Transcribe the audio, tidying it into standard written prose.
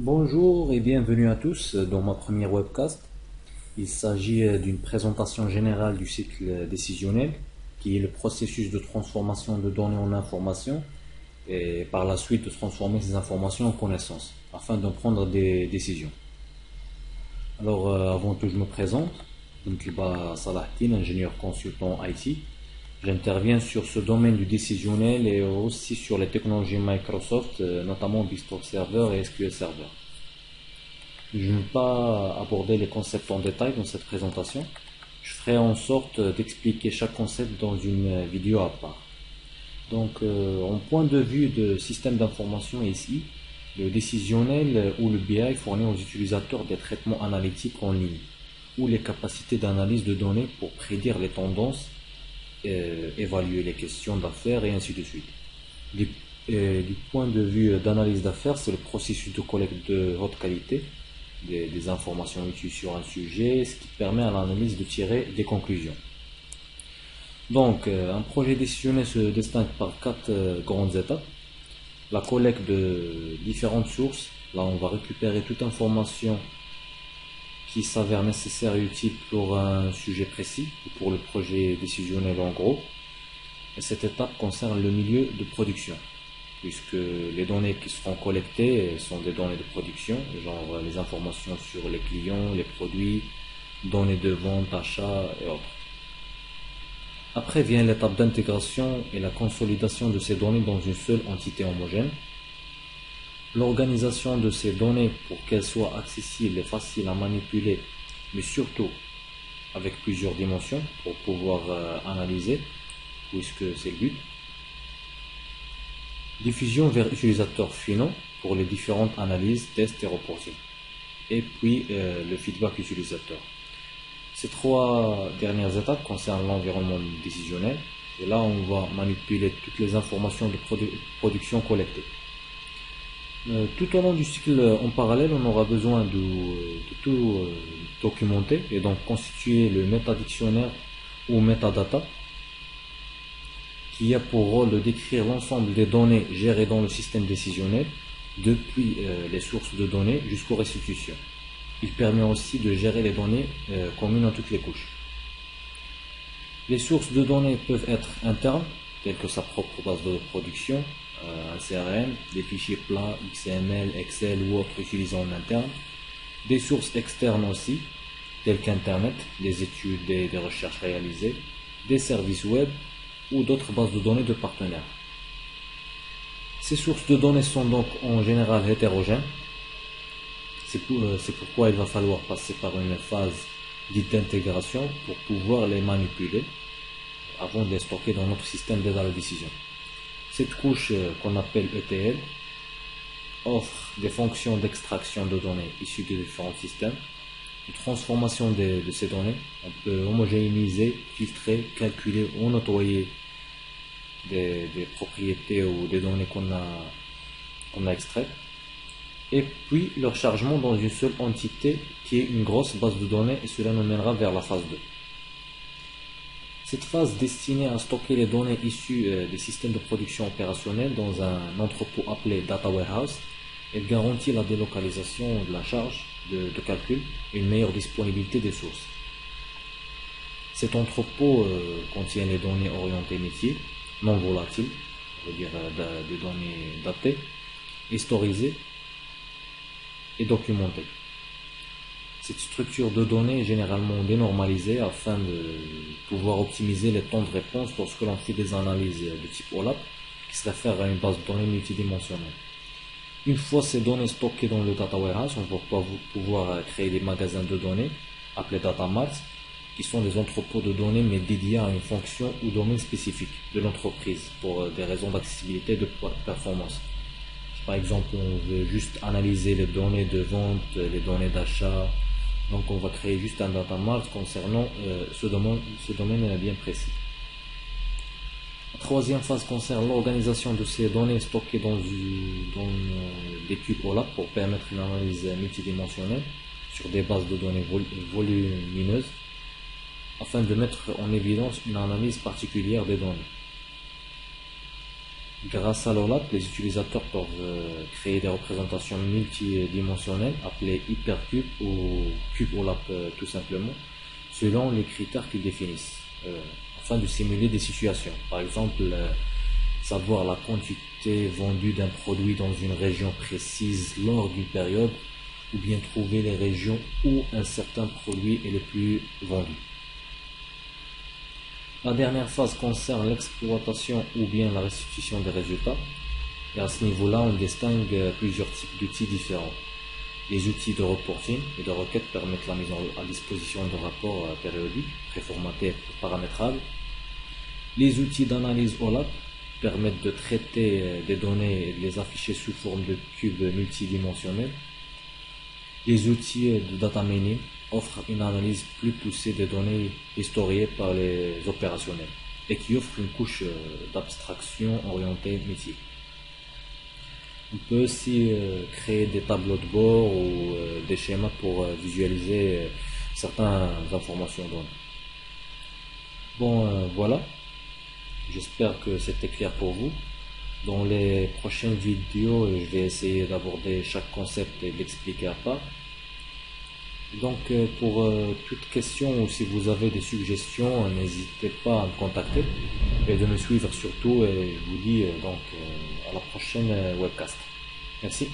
Bonjour et bienvenue à tous dans ma première webcast. Il s'agit d'une présentation générale du cycle décisionnel, qui est le processus de transformation de données en informations et par la suite de transformer ces informations en connaissances afin de prendre des décisions. Alors, avant tout, je me présente. Donc, Salahdin, ingénieur consultant IT. J'interviens sur ce domaine du décisionnel et aussi sur les technologies Microsoft, notamment BigTalk Server et SQL Server. Je ne vais pas aborder les concepts en détail dans cette présentation. Je ferai en sorte d'expliquer chaque concept dans une vidéo à part. Donc, en point de vue de système d'information SI, le décisionnel ou le BI fournit aux utilisateurs des traitements analytiques en ligne ou les capacités d'analyse de données pour prédire les tendances, évaluer les questions d'affaires et ainsi de suite. Du point de vue d'analyse d'affaires, c'est le processus de collecte de haute qualité des informations utiles sur un sujet, ce qui permet à l'analyse de tirer des conclusions. Donc, un projet décisionnel se distingue par quatre grandes étapes. La collecte de différentes sources. Là, on va récupérer toute information qui s'avère nécessaire et utile pour un sujet précis ou pour le projet décisionnel en gros. Et cette étape concerne le milieu de production, puisque les données qui seront collectées sont des données de production, genre les informations sur les clients, les produits, données de vente, achat et autres. Après vient l'étape d'intégration et la consolidation de ces données dans une seule entité homogène. L'organisation de ces données pour qu'elles soient accessibles et faciles à manipuler, mais surtout avec plusieurs dimensions pour pouvoir analyser, puisque c'est le but. Diffusion vers utilisateurs finaux pour les différentes analyses, tests et reporting. Et puis le feedback utilisateur. Ces trois dernières étapes concernent l'environnement décisionnel. Et là, on va manipuler toutes les informations de production collectées. Tout au long du cycle en parallèle, on aura besoin de tout documenter et donc constituer le métadictionnaire ou metadata qui a pour rôle de décrire l'ensemble des données gérées dans le système décisionnel depuis les sources de données jusqu'aux restitutions. Il permet aussi de gérer les données communes à toutes les couches. Les sources de données peuvent être internes, telles que sa propre base de production, un CRM, des fichiers plats, XML, Excel ou autres utilisés en interne. Des sources externes aussi, telles qu'Internet, des études et des recherches réalisées, des services web ou d'autres bases de données de partenaires. Ces sources de données sont donc en général hétérogènes. C'est pourquoi il va falloir passer par une phase dite d'intégration pour pouvoir les manipuler avant de les stocker dans notre système d'aide à la décision. Cette couche qu'on appelle ETL offre des fonctions d'extraction de données issues de différents systèmes, de transformation de ces données. On peut homogénéiser, filtrer, calculer ou nettoyer des propriétés ou des données qu'on a extraites. Et puis leur chargement dans une seule entité qui est une grosse base de données, et cela nous mènera vers la phase 2. Cette phase destinée à stocker les données issues des systèmes de production opérationnels dans un entrepôt appelé Data Warehouse, elle garantit la délocalisation de la charge de calcul et une meilleure disponibilité des sources. Cet entrepôt contient les données orientées métiers, non volatiles, on veut dire des données datées, historisées et documentées. Cette structure de données est généralement dénormalisée afin de pouvoir optimiser les temps de réponse lorsque l'on fait des analyses de type OLAP, qui se réfère à une base de données multidimensionnelle. Une fois ces données stockées dans le Data Warehouse, on va pouvoir créer des magasins de données appelés Data Marts, qui sont des entrepôts de données mais dédiés à une fonction ou domaine spécifique de l'entreprise pour des raisons d'accessibilité et de performance. Par exemple, on veut juste analyser les données de vente, les données d'achat. Donc on va créer juste un data mart concernant ce domaine bien précis. La troisième phase concerne l'organisation de ces données stockées dans des cubes OLAP pour permettre une analyse multidimensionnelle sur des bases de données volumineuses afin de mettre en évidence une analyse particulière des données. Grâce à l'OLAP, les utilisateurs peuvent créer des représentations multidimensionnelles appelées hypercubes ou cubes OLAP tout simplement, selon les critères qu'ils définissent, afin de simuler des situations. Par exemple, savoir la quantité vendue d'un produit dans une région précise lors d'une période, ou bien trouver les régions où un certain produit est le plus vendu. La dernière phase concerne l'exploitation ou bien la restitution des résultats. Et à ce niveau-là, on distingue plusieurs types d'outils différents. Les outils de reporting et de requête permettent la mise à disposition de rapports périodiques, préformatés et paramétrables. Les outils d'analyse OLAP permettent de traiter des données et de les afficher sous forme de cubes multidimensionnels. Les outils de data mining offrent une analyse plus poussée des données historiées par les opérationnels et qui offrent une couche d'abstraction orientée métier. On peut aussi créer des tableaux de bord ou des schémas pour visualiser certaines informations données. Bon, voilà. J'espère que c'était clair pour vous. Dans les prochaines vidéos, je vais essayer d'aborder chaque concept et de l'expliquer à part. Donc, pour toute question ou si vous avez des suggestions, n'hésitez pas à me contacter et de me suivre surtout. Et je vous dis donc à la prochaine webcast. Merci.